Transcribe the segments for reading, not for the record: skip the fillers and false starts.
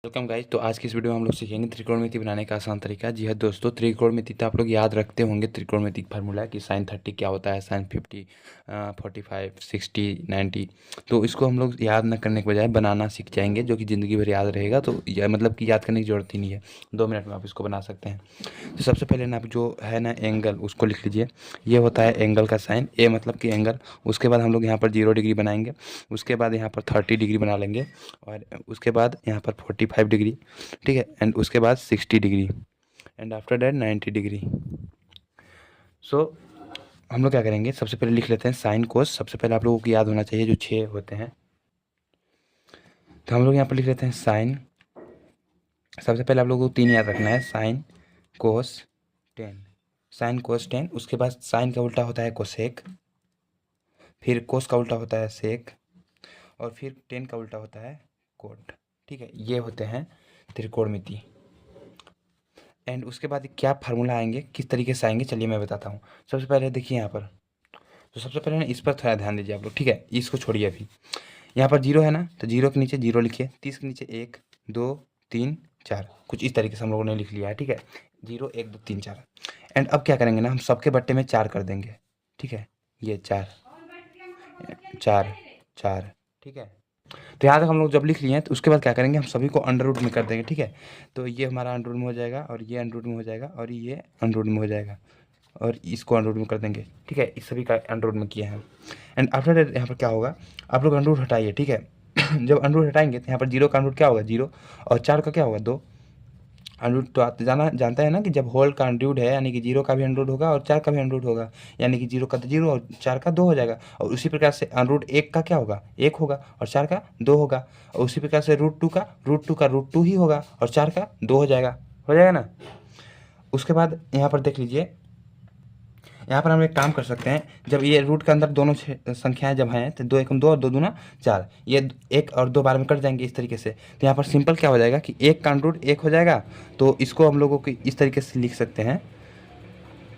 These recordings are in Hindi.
Welcome guys. तो आज की इस वीडियो में हम लोग सीखेंगे त्रिकोणमिति बनाने का आसान तरीका। जी हाँ दोस्तों, त्रिकोणमिति तो आप लोग याद रखते होंगे। त्रिकोणमिति फार्मूला कि साइन 30 क्या होता है, साइन 50, 45, 60, 90। तो इसको हम लोग याद न करने के बजाय बनाना सीख जाएंगे, जो कि ज़िंदगी भर याद रहेगा। तो यह मतलब कि याद करने की ज़रूरत ही नहीं है, 2 मिनट में आप इसको बना सकते हैं। तो सबसे पहले ना आप जो है ना एंगल, उसको लिख लीजिए। ये होता है एंगल का साइन, ए मतलब कि एंगल। उसके बाद हम लोग यहाँ पर 0 डिग्री बनाएंगे। उसके बाद यहाँ पर 30 डिग्री बना लेंगे, और उसके बाद यहाँ पर 45 डिग्री, ठीक है। एंड उसके बाद 60 degree, and after that 90 degree. So हम लोग क्या करेंगे, सबसे पहले लिख लेते हैं साइन कोस। सबसे पहले आप लोगों को याद होना चाहिए जो 6 होते हैं। तो हम लोग यहाँ पर लिख लेते हैं साइन। सबसे पहले आप लोगों को 3 याद रखना है, sine cos ten. Sine cos ten, उसके बाद साइन का उल्टा होता है कोसेक, फिर कोस का उल्टा होता है सेक, और फिर टेन का उल्टा होता है कोट, ठीक है। ये होते हैं त्रिकोणमिति। एंड उसके बाद क्या फार्मूला आएंगे, किस तरीके से आएंगे, चलिए मैं बताता हूँ। सबसे पहले देखिए यहाँ पर, तो सबसे पहले ना इस पर थोड़ा ध्यान दीजिए आप लोग, ठीक है। इसको छोड़िए अभी। यहाँ पर 0 है ना, तो 0 के नीचे 0 लिखिए, 30 के नीचे 1 2 3 4, कुछ इस तरीके से हम लोगों ने लिख लिया है, ठीक है। 0 1 2 3 4। एंड अब क्या करेंगे ना, हम सबके बट्टे में 4 कर देंगे, ठीक है। ये 4 4 4, ठीक है। तो यहाँ तक हम लोग जब लिख लिए हैं, तो उसके बाद क्या करेंगे, हम सभी को अंडर रूट में कर देंगे, ठीक है। तो ये हमारा अंडर रूट में हो जाएगा, और ये अंडर रूट में हो जाएगा, और ये अंडर रूट में हो जाएगा, और इसको अंडर रूट में कर देंगे, ठीक है। इस सभी का अंडर रूट में किया है। एंड आफ्टर दैट यहाँ पर क्या होगा, आप लोग अंडर रूट हटाइए, ठीक है। जब अंडर रूट हटाएंगे तो यहाँ पर 0 का अंडर रूट क्या होगा, 0, और 4 का क्या होगा, 2। अंडर तो आप जानता है ना कि जब होल का अंडर है, यानी कि 0 का भी अंडर होगा और 4 का भी अंडर होगा, यानी कि 0 का 0 और 4 का 2 हो जाएगा। और उसी प्रकार से अंडर 1 का क्या होगा, 1 होगा, और 4 का 2 होगा। और उसी प्रकार से रूट टू का रूट 2 ही होगा, और 4 का 2 हो जाएगा ना। उसके बाद यहाँ पर देख लीजिए, यहाँ पर हम एक काम कर सकते हैं, जब ये रूट के अंदर दोनों संख्याएं जब हैं, तो 2 एकम 2 और 2 दूना 4, ये 1 और 2 बार में कट जाएंगे इस तरीके से। तो यहाँ पर सिंपल क्या हो जाएगा कि 1 का अंडर रूट 1 हो जाएगा। तो इसको हम लोगों को इस तरीके से लिख सकते हैं,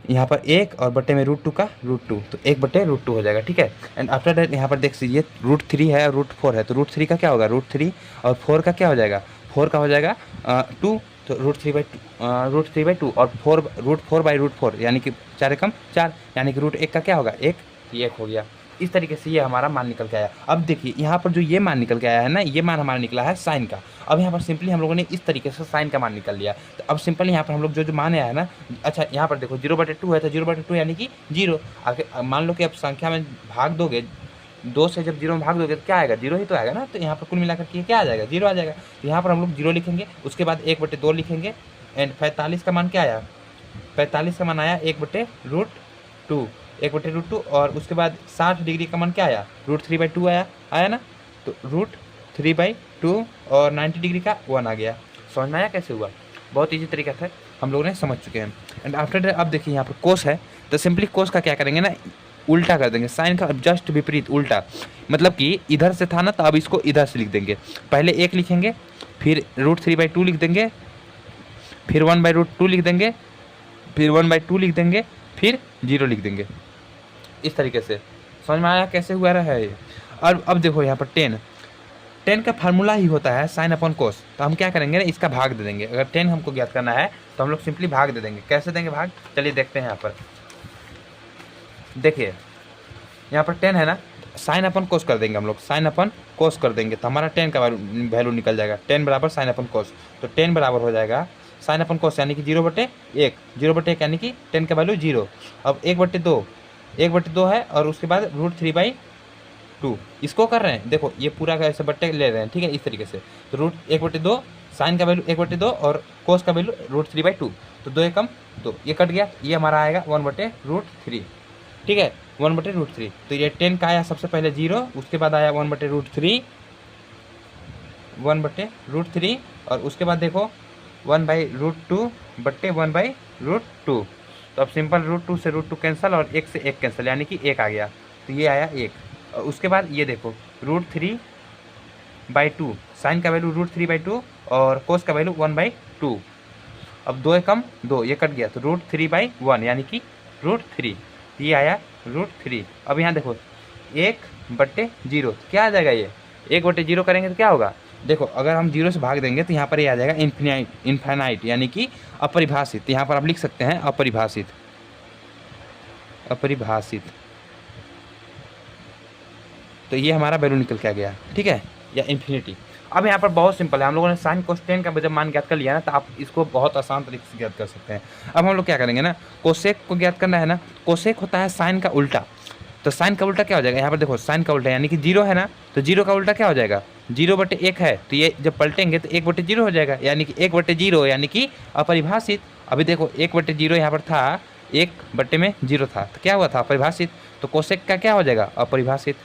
यहाँ पर 1 और बट्टे में रूट 2 का रूट 2, तो 1 बट्टे रूट 2 हो जाएगा, ठीक है। एंड आफ्टर दैट यहाँ पर देख लीजिए, रूट 3 है और रूट 4 है, तो रूट 3 का क्या होगा, रूट 3, और 4 का क्या हो जाएगा, 4 का हो जाएगा 2, तो रूट 3/2 और 4 रूट 4 यानी कि 4 एकम 4, यानी कि रूट 1 का क्या होगा, 1, ये 1 हो गया। इस तरीके से ये हमारा मान निकल के आया। अब देखिए यहाँ पर जो ये मान निकल के आया है ना, ये मान हमारा निकला है साइन का। अब यहाँ पर सिंपली हम लोगों ने इस तरीके से साइन का मान निकल लिया। तो अब सिंपली यहाँ पर हम लोग जो मान आया है ना, अच्छा यहाँ पर देखो 0/2 है, तो 0/2 यानी कि 0। आगे मान लो कि अब संख्या में भाग दोगे, 2 से जब 0 में भाग दोगे तो क्या आएगा, 0 ही तो आएगा ना। तो यहाँ पर कुल मिलाकर के क्या आ जाएगा, 0 आ जाएगा। तो यहाँ पर हम लोग 0 लिखेंगे, उसके बाद 1/2 लिखेंगे। एंड 45 का मान क्या आया, 45 का मान आया 1/√2, 1/√2। और उसके बाद 60 डिग्री का मान क्या आया, √3/2 आया ना। तो √3/2 और 90 डिग्री का 1 आ गया। समझ में आया कैसे हुआ, बहुत ईजी तरीका था, हम लोगों ने समझ चुके हैं। एंड आफ्टर दैट अब देखिए यहाँ पर कोस है, तो सिंपली कोस का क्या करेंगे ना, उल्टा कर देंगे, साइन का जस्ट विपरीत उल्टा। मतलब कि इधर से था ना, तो अब इसको इधर से लिख देंगे। पहले 1 लिखेंगे, फिर √3/2 लिख देंगे, फिर 1/√2 लिख देंगे, फिर 1/2 लिख देंगे, फिर 0 लिख देंगे। इस तरीके से समझ में आया कैसे हुआ रहा है ये। और अब देखो यहाँ पर 10 का फार्मूला ही होता है साइन अपॉन कोस। तो हम क्या करेंगे ना, इसका भाग दे देंगे। अगर 10 हमको ज्ञात करना है तो हम लोग सिंपली भाग दे देंगे। कैसे देंगे भाग, चलिए देखते हैं। यहाँ पर देखिए, यहाँ पर 10 है ना, साइन अपन कोस कर देंगे हम लोग, साइन अपन कोस कर देंगे, तो हमारा 10 का वैल्यू निकल जाएगा। 10 बराबर साइन अपन कोस, तो 10 बराबर हो जाएगा साइन अपन कोस, यानी कि 0/1, 0/1 यानी कि 10 का वैल्यू 0। अब 1/2 है, और उसके बाद √3/2 इसको कर रहे हैं। देखो ये पूरा का ऐसे बट्टे ले रहे हैं, ठीक है, इस तरीके से। तो √1/2, साइन का वैल्यू 1/2 और कोस का वैल्यू √3/2, तो 2 एकम 2, ये कट गया, ये हमारा आएगा 1/√3, ठीक है, 1/√3। तो ये 10 का आया सबसे पहले 0, उसके बाद आया 1/√3, 1/√3, और उसके बाद देखो 1/√2 बट्टे 1/√2। तो अब सिंपल √2 से √2 कैंसिल, और 1 से 1 कैंसिल, यानी कि 1 आ गया। तो ये आया 1। और उसके बाद ये देखो √3/2, साइन का वैल्यू √3/2 और कोस का वैल्यू 1/2। अब 2 एकम 2, ये कट गया, तो √3/1 यानी कि √3, ये आया √3। अब यहाँ देखो 1/0, क्या आ जाएगा, ये 1/0 करेंगे तो क्या होगा, देखो अगर हम 0 से भाग देंगे तो यहाँ पर ये आ जाएगा इन्फिनाइट यानी कि अपरिभाषित। यहाँ पर आप लिख सकते हैं अपरिभाषित, अपरिभाषित। तो ये हमारा वैल्यू निकल के आ गया, ठीक है, या इन्फिनिटी। अब यहाँ पर बहुत सिंपल है, हम लोगों ने साइन कोसेक का जब मान ज्ञात कर लिया ना, तो आप इसको बहुत आसान तरीके से ज्ञात कर सकते हैं। अब हम लोग क्या करेंगे ना, कोसेक को ज्ञात करना है ना। कोसेक होता है साइन का उल्टा, तो साइन का उल्टा क्या हो जाएगा, यहाँ पर देखो साइन का उल्टा यानी कि 0 है ना, तो 0 का उल्टा क्या हो जाएगा, 0/1 है, तो ये जब पलटेंगे तो 1/0 हो जाएगा, यानी कि 1/0 यानी कि अपरिभाषित। अभी देखो 1/0 यहाँ पर था, 1/0 था, तो क्या हुआ था, अपरिभाषित। तो कोसेक का क्या हो जाएगा, अपरिभाषित,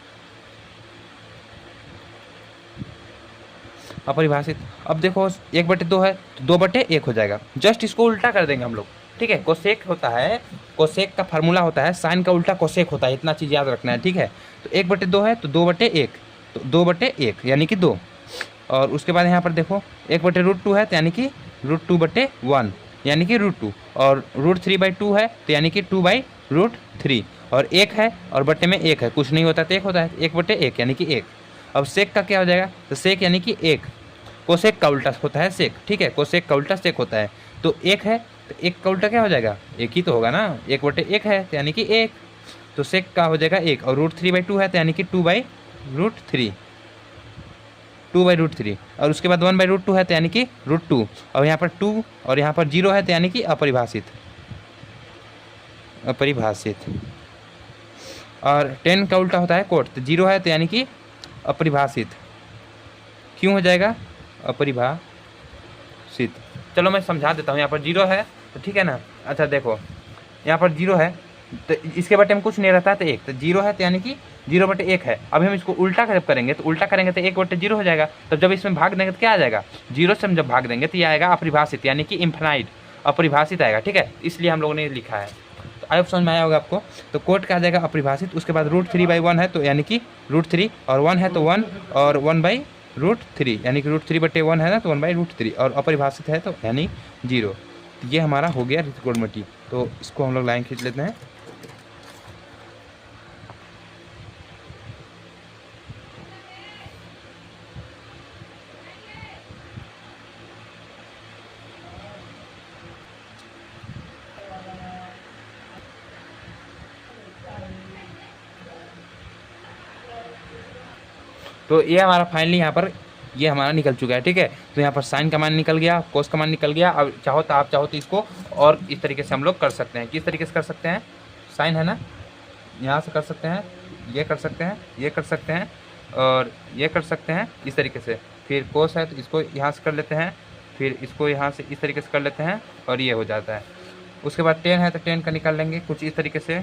अपरिभाषित। अब देखो 1/2 है तो 2/1 हो जाएगा, जस्ट इसको उल्टा कर देंगे हम लोग, ठीक है। कोसेक होता है, कोसेक का फार्मूला होता है साइन का उल्टा कोसेक होता है, इतना चीज़ याद रखना है, ठीक है। तो 1/2 है तो 2/1, तो 2/1 यानी कि 2। और उसके बाद यहाँ पर देखो 1/√2 है तो यानी कि √2/1 यानी कि √2, और √3/2 है तो यानी कि 2/√3, और 1 है और बट्टे में 1 है, कुछ नहीं होता तो 1 होता है, 1/1 यानी कि 1। अब सेक का क्या हो जाएगा, तो सेक यानी कि 1, कोसेक का उल्टा होता है सेक, ठीक है, कोसेक का उल्टा सेक होता है। तो 1 है तो 1 का उल्टा क्या हो जाएगा, 1 ही तो होगा ना, 1/1 है तो यानी कि 1, तो सेक का हो जाएगा 1, और √3/2 है तो यानी कि 2/√3, 2/√3, और उसके बाद 1/√2 है तो यानी कि √2, और यहाँ पर 2 और यहाँ पर 0 है तो यानी कि अपरिभाषित, अपरिभाषित। और 10 का उल्टा होता है कोट, तो 0 है तो यानी कि अपरिभाषित, क्यों हो जाएगा, अपरिभाषित। चलो मैं समझा देता हूँ, यहाँ पर 0 है तो ठीक है ना। अच्छा देखो यहाँ पर 0 है तो इसके बटे में कुछ नहीं रहता है तो 1, तो 0 है तो यानी कि 0/1 है। अभी हम इसको उल्टा करेंगे तो उल्टा करेंगे तो 1/0 हो जाएगा, तो जब इसमें भाग देंगे तो क्या आ जाएगा, 0 से हम जब भाग देंगे तो ये आएगा अपरिभाषित यानी कि इन्फिनाइट, अपरिभाषित आएगा, ठीक है, इसलिए हम लोगों ने लिखा है। तो आई होप समझ में आया होगा आपको। तो कोट का आ जाएगा अपरिभाषित, उसके बाद √3/1 है तो यानी कि √3, और 1 है तो 1, और 1/√3 यानी कि √3/1 है ना तो 1/√3, और अपरिभाषित है तो यानी 0। तो ये हमारा हो गया त्रिकोणमिति। तो इसको हम लोग लाइन खींच लेते हैं। तो ये हमारा फाइनली यहाँ पर ये हमारा निकल चुका है, ठीक है। तो यहाँ पर साइन का मान निकल गया, कोस का मान निकल गया। अब चाहो तो आप चाहो तो इसको और इस तरीके से हम लोग कर सकते हैं। किस तरीके से कर सकते हैं, साइन है ना, यहाँ से कर सकते हैं, ये कर सकते हैं, ये कर सकते हैं, और ये कर सकते हैं इस तरीके से। फिर कोस है तो इसको यहाँ से कर लेते हैं, फिर इसको यहाँ से इस तरीके से कर लेते हैं, और ये हो जाता है। उसके बाद 10 है तो 10 का निकाल लेंगे कुछ इस तरीके से,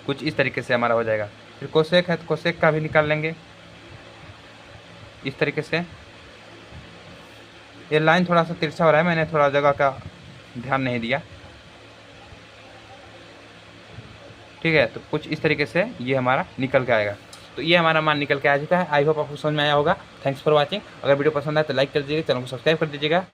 कुछ इस तरीके से हमारा हो जाएगा। फिर कोसेक है तो कोसेक का भी निकाल लेंगे इस तरीके से। ये लाइन थोड़ा सा तिरछा हो रहा है, मैंने थोड़ा जगह का ध्यान नहीं दिया, ठीक है। तो कुछ इस तरीके से ये हमारा निकल के आएगा। तो ये हमारा मान निकल के आ चुका है। आई होप आपको समझ में आया होगा। Thanks for watching. अगर वीडियो पसंद आए तो लाइक कर दीजिएगा, चैनल को सब्सक्राइब कर दीजिएगा।